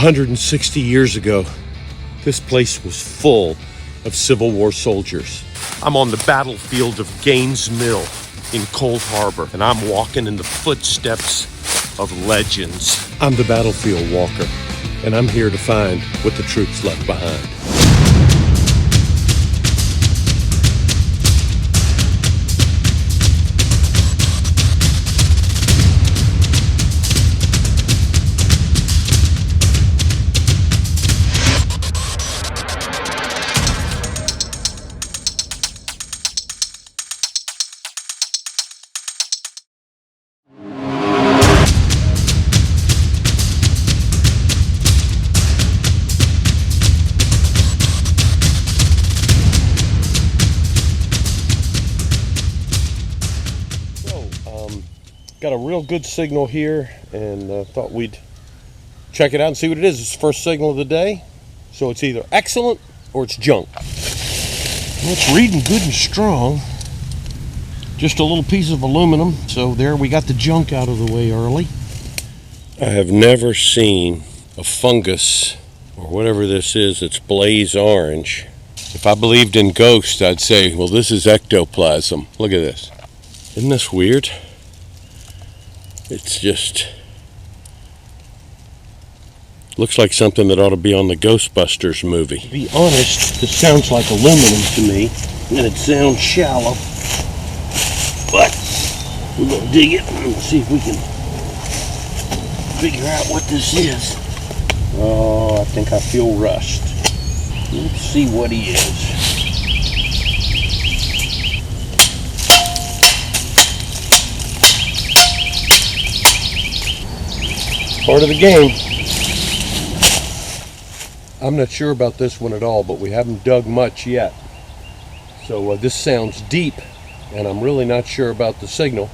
160 years ago, this place was full of Civil War soldiers. I'm on the battlefield of Gaines Mill in Cold Harbor, and I'm walking in the footsteps of legends. I'm the battlefield walker, and I'm here to find what the troops left behind. Got a real good signal here, and thought we'd check it out and see what it is. It's the first signal of the day, so it's either excellent or it's junk. Well, it's reading good and strong. Just a little piece of aluminum, so there we got the junk out of the way early. I have never seen a fungus or whatever this is that's blaze orange. If I believed in ghosts, I'd say, well, this is ectoplasm. Look at this. Isn't this weird? It's just looks like something that ought to be on the Ghostbusters movie. To be honest, this sounds like aluminum to me, and it sounds shallow. But we're gonna dig it and see if we can figure out what this is. Oh, I think I feel rust. Let's see what he is. Part of the game. I'm not sure about this one at all, but we haven't dug much yet. So this sounds deep, and I'm really not sure about the signal.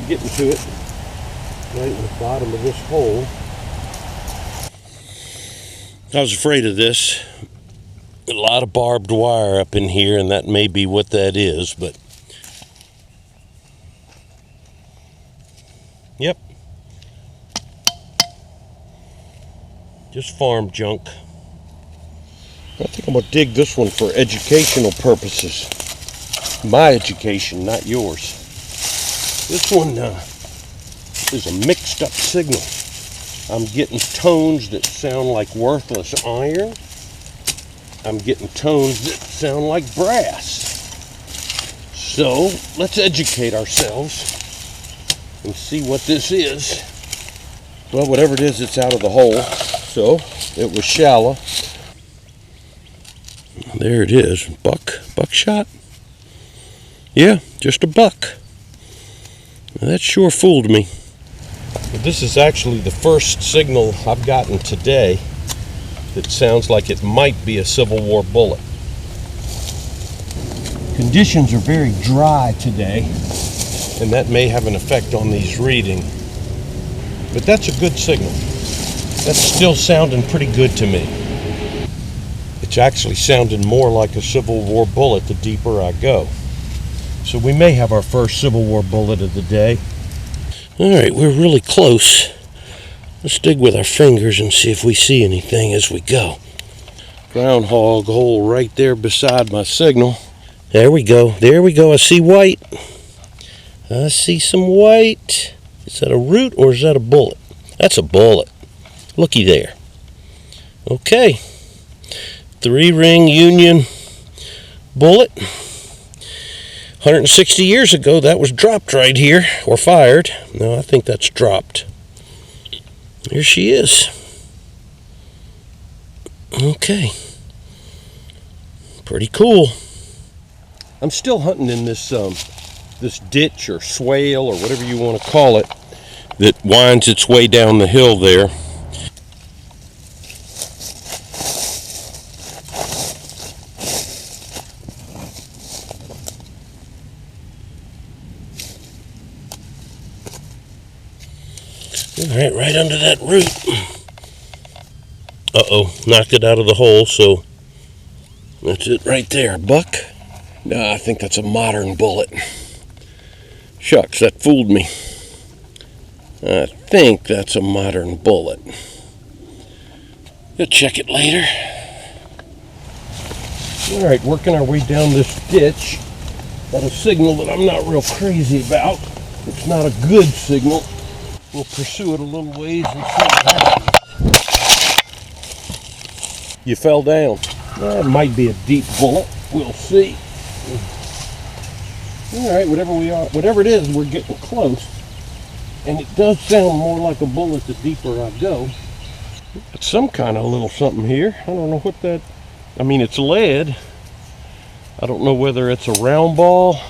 Getting to it right in the bottom of this hole. I was afraid of this. A lot of barbed wire up in here, and that may be what that is, but yep, just farm junk. I think I'm gonna dig this one for educational purposes. My education, not yours. This one is a mixed up signal. I'm getting tones that sound like worthless iron. I'm getting tones that sound like brass. So let's educate ourselves and see what this is. Well, whatever it is, it's out of the hole. So it was shallow. There it is. Buckshot? Yeah, just a buck. That sure fooled me. But this is actually the first signal I've gotten today that sounds like it might be a Civil War bullet. Conditions are very dry today, and that may have an effect on these reading. But that's a good signal. That's still sounding pretty good to me. It's actually sounding more like a Civil War bullet the deeper I go. So we may have our first Civil War bullet of the day. All right, we're really close. Let's dig with our fingers and see if we see anything as we go. Groundhog hole right there beside my signal. There we go. There we go. I see white. I see some white. Is that a root or is that a bullet? That's a bullet. Looky there. Okay. 3-ring Union bullet. 160 years ago, that was dropped right here, or fired. No, I think that's dropped. Here she is. Okay. Pretty cool. I'm still hunting in this this ditch or swale or whatever you want to call it that winds its way down the hill there. All right under that root. Uh-oh, knocked it out of the hole, so that's it right there. Buck? No, I think that's a modern bullet. Shucks, that fooled me. I think that's a modern bullet. We'll check it later. All right, working our way down this ditch. Got a signal that I'm not real crazy about. It's not a good signal. We'll pursue it a little ways and see what happens. You fell down. Well, it might be a deep bullet. We'll see. All right, whatever it is, we're getting close. And it does sound more like a bullet the deeper I go. It's some kind of little something here. I don't know what that, I mean, it's lead. I don't know whether it's a round ball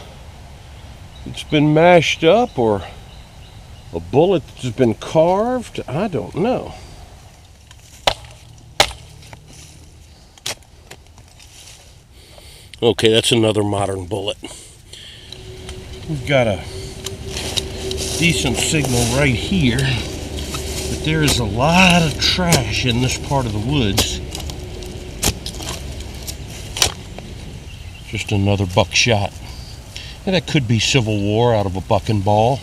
that's been mashed up or a bullet that's been carved. I don't know. Okay, that's another modern bullet. We've got a decent signal right here, but there is a lot of trash in this part of the woods. Just another buckshot. And that could be Civil War out of a buck and ball,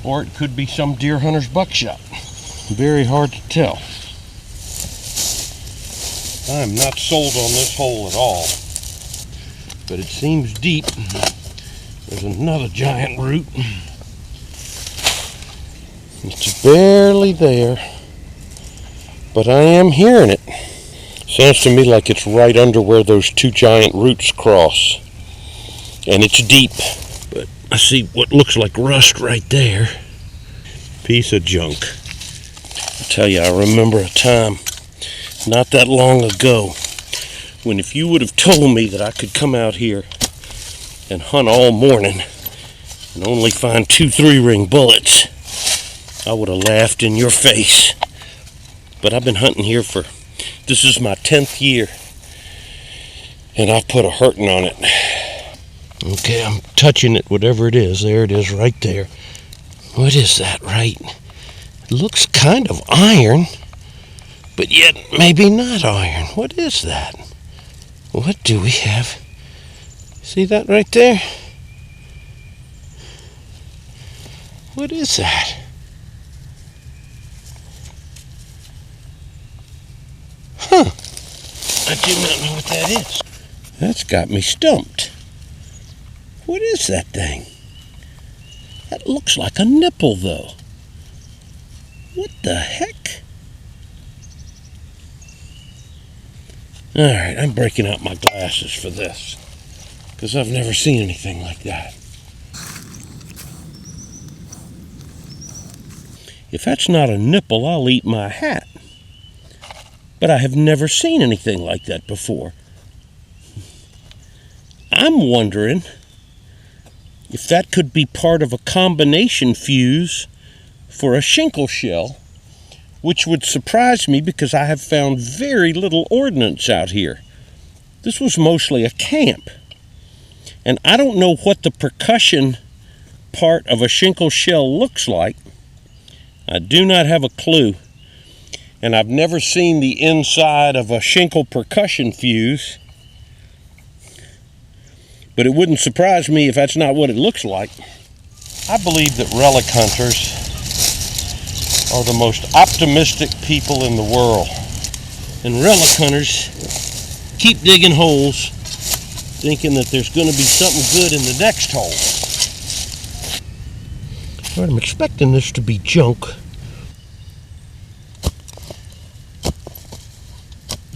or it could be some deer hunter's buckshot. Very hard to tell. I'm not sold on this hole at all, but it seems deep. There's another giant root. It's barely there, but I am hearing it. Sounds to me like it's right under where those two giant roots cross. And it's deep, but I see what looks like rust right there. Piece of junk. I tell you, I remember a time not that long ago when if you would have told me that I could come out here and hunt all morning and only find 2 3-ring bullets, I would have laughed in your face. But I've been hunting here this is my 10th year, and I've put a hurting on it. Okay, I'm touching it, whatever it is. There it is right there. What is that, right? It looks kind of iron, but yet maybe not iron. What is that? What do we have? See that right there? What is that? Huh. I do not know what that is. That's got me stumped. What is that thing? That looks like a nipple, though. What the heck? All right, I'm breaking out my glasses for this, because I've never seen anything like that. If that's not a nipple, I'll eat my hat. But I have never seen anything like that before. I'm wondering if that could be part of a combination fuse for a shinkle shell, which would surprise me because I have found very little ordnance out here. This was mostly a camp. And I don't know what the percussion part of a shinkle shell looks like. I do not have a clue. And I've never seen the inside of a shinkle percussion fuse. But it wouldn't surprise me if that's not what it looks like. I believe that relic hunters are the most optimistic people in the world. And relic hunters keep digging holes, thinking that there's going to be something good in the next hole. All right, I'm expecting this to be junk.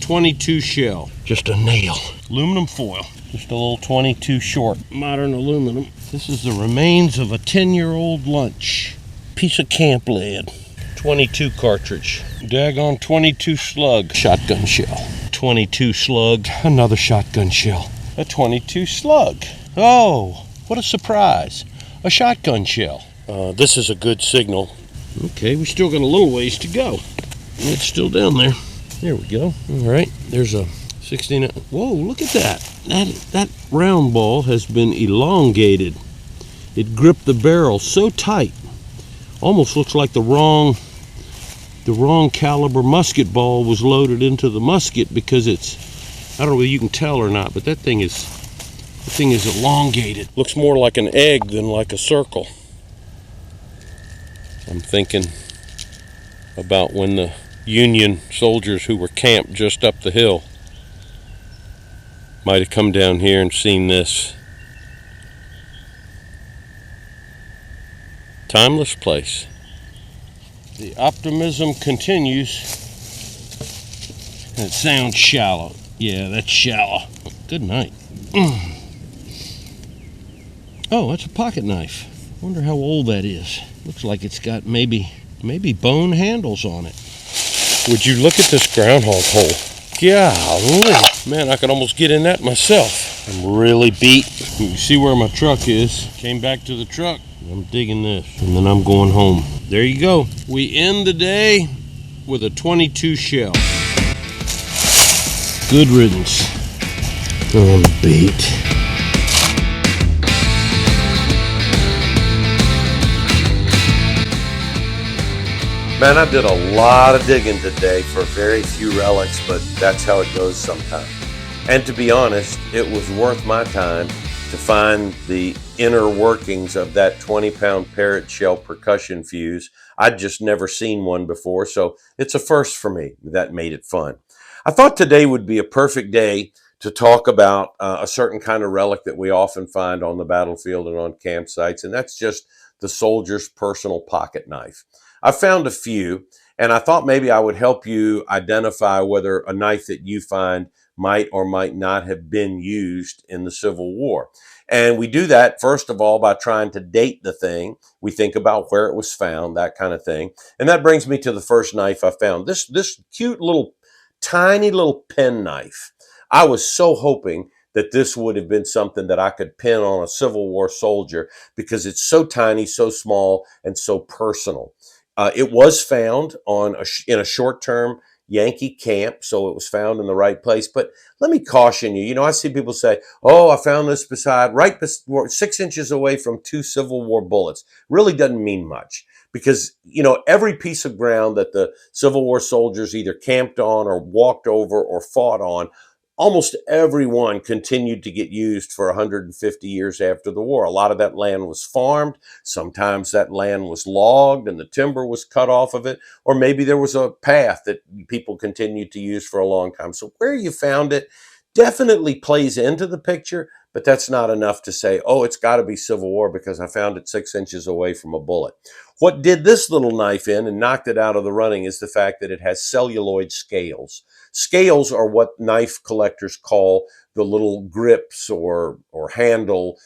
22 shell, just a nail. Aluminum foil, just a little 22 short. Modern aluminum. This is the remains of a 10-year-old lunch. Piece of camp lead. 22 cartridge. Daggone 22 slug. Shotgun shell. 22 slug. Another shotgun shell. A 22 slug. Oh, what a surprise. A shotgun shell. This is a good signal. Okay, we still got a little ways to go. It's still down there. There we go. All right, there's a 16. Whoa, look at that. That round ball has been elongated. It gripped the barrel so tight. Almost looks like the wrong the wrong caliber musket ball was loaded into the musket, because it's, I don't know whether you can tell or not, but that thing is elongated. Looks more like an egg than like a circle. I'm thinking about when the Union soldiers who were camped just up the hill might have come down here and seen this. Timeless place. The optimism continues. That sounds shallow. Yeah, that's shallow. Good night. Oh, that's a pocket knife. Wonder how old that is. Looks like it's got maybe bone handles on it. Would you look at this groundhog hole? Golly. Man, I could almost get in that myself. I'm really beat. You see where my truck is. Came back to the truck. I'm digging this, and then I'm going home. There you go. We end the day with a 22 shell. Good riddance. On the bait. Man, I did a lot of digging today for very few relics, but that's how it goes sometimes. And to be honest, it was worth my time to find the inner workings of that 20-pound parrot shell percussion fuse. I'd just never seen one before, so it's a first for me. That made it fun. I thought today would be a perfect day to talk about a certain kind of relic that we often find on the battlefield and on campsites, and that's just the soldier's personal pocket knife. I found a few, and I thought maybe I would help you identify whether a knife that you find might or might not have been used in the Civil War. And we do that, first of all, by trying to date the thing. We think about where it was found, that kind of thing. And that brings me to the first knife I found. This cute little, tiny little pen knife. I was so hoping that this would have been something that I could pin on a Civil War soldier, because it's so tiny, so small, and so personal. It was found in a short-term Yankee camp, so it was found in the right place. But let me caution you. I see people say, "Oh, I found this right 6 inches away from 2 Civil War bullets." Really doesn't mean much, because every piece of ground that the Civil War soldiers either camped on or walked over or fought on, almost everyone continued to get used for 150 years after the war. A lot of that land was farmed. Sometimes that land was logged and the timber was cut off of it. Or maybe there was a path that people continued to use for a long time. So where you found it definitely plays into the picture, but that's not enough to say, oh, it's got to be Civil War because I found it 6 inches away from a bullet. What did this little knife in and knocked it out of the running is the fact that it has celluloid scales. Scales are what knife collectors call the little grips or handle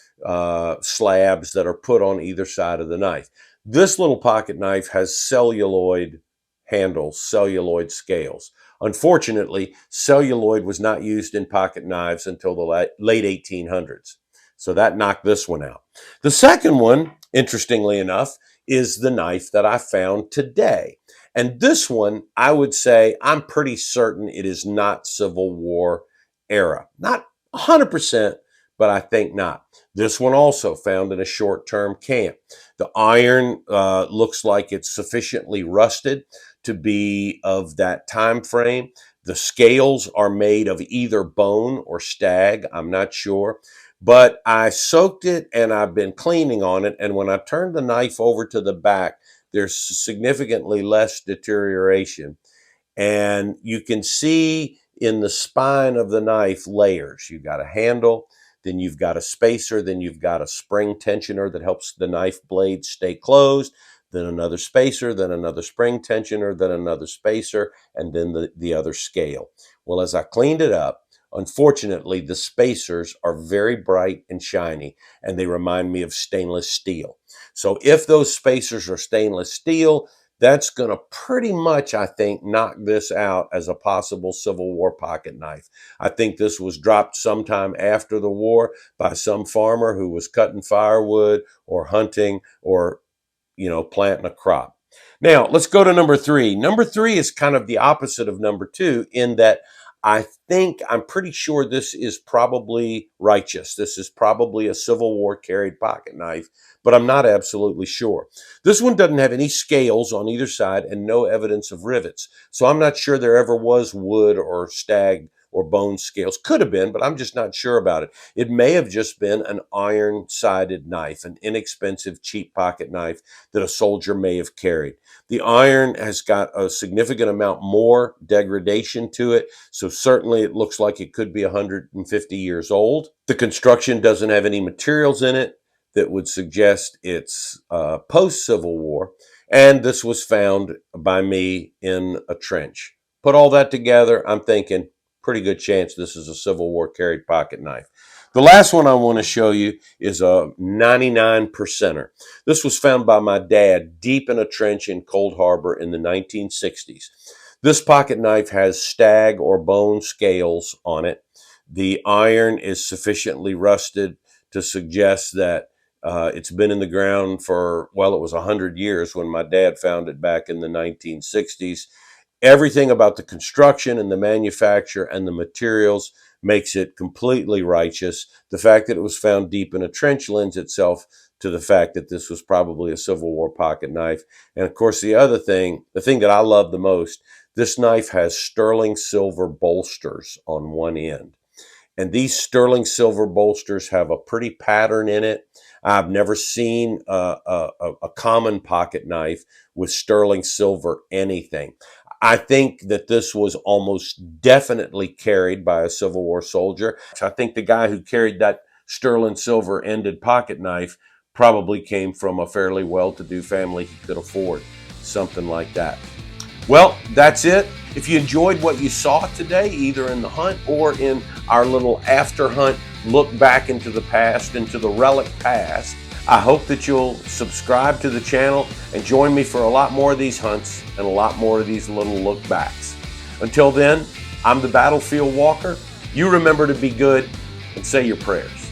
slabs that are put on either side of the knife. This little pocket knife has celluloid handles, celluloid scales. Unfortunately, celluloid was not used in pocket knives until the late 1800s. So that knocked this one out. The second one, interestingly enough, is the knife that I found today. And this one, I would say, I'm pretty certain it is not Civil War era. Not 100%, but I think not. This one also found in a short-term camp. The iron looks like it's sufficiently rusted to be of that time frame. The scales are made of either bone or stag, I'm not sure. But I soaked it and I've been cleaning on it. And when I turned the knife over to the back, there's significantly less deterioration. And you can see in the spine of the knife layers. You've got a handle, then you've got a spacer, then you've got a spring tensioner that helps the knife blade stay closed, then another spacer, then another spring tensioner, then another spacer, and then the other scale. Well, as I cleaned it up, unfortunately, the spacers are very bright and shiny, and they remind me of stainless steel. So if those spacers are stainless steel, that's going to pretty much, I think, knock this out as a possible Civil War pocket knife. I think this was dropped sometime after the war by some farmer who was cutting firewood or hunting or, planting a crop. Now, let's go to number 3. Number 3 is kind of the opposite of number 2 in that I'm pretty sure this is probably righteous. This is probably a Civil War carried pocket knife, but I'm not absolutely sure. This one doesn't have any scales on either side and no evidence of rivets. So I'm not sure there ever was wood or stag or bone scales. Could have been, but I'm just not sure about it. It may have just been an iron-sided knife, an inexpensive, cheap pocket knife that a soldier may have carried. The iron has got a significant amount more degradation to it, so certainly it looks like it could be 150 years old. The construction doesn't have any materials in it that would suggest it's post-Civil War, and this was found by me in a trench. Put all that together, I'm thinking, pretty good chance this is a Civil War carried pocket knife. The last one I want to show you is a 99%er. This was found by my dad deep in a trench in Cold Harbor in the 1960s. This pocket knife has stag or bone scales on it. The iron is sufficiently rusted to suggest that it's been in the ground for, well, it was 100 years when my dad found it back in the 1960s. Everything about the construction and the manufacture and the materials makes it completely righteous. The fact that it was found deep in a trench lends itself to the fact that this was probably a Civil War pocket knife. And of course, the thing that I love the most, this knife has sterling silver bolsters on one end. And these sterling silver bolsters have a pretty pattern in it. I've never seen a common pocket knife with sterling silver anything. I think that this was almost definitely carried by a Civil War soldier. I think the guy who carried that sterling silver ended pocket knife probably came from a fairly well-to-do family he could afford something like that. Well, that's it. If you enjoyed what you saw today, either in the hunt or in our little after hunt look back into the past, into the relic past, I hope that you'll subscribe to the channel and join me for a lot more of these hunts and a lot more of these little look backs. Until then, I'm the Battlefield Walker. You remember to be good and say your prayers.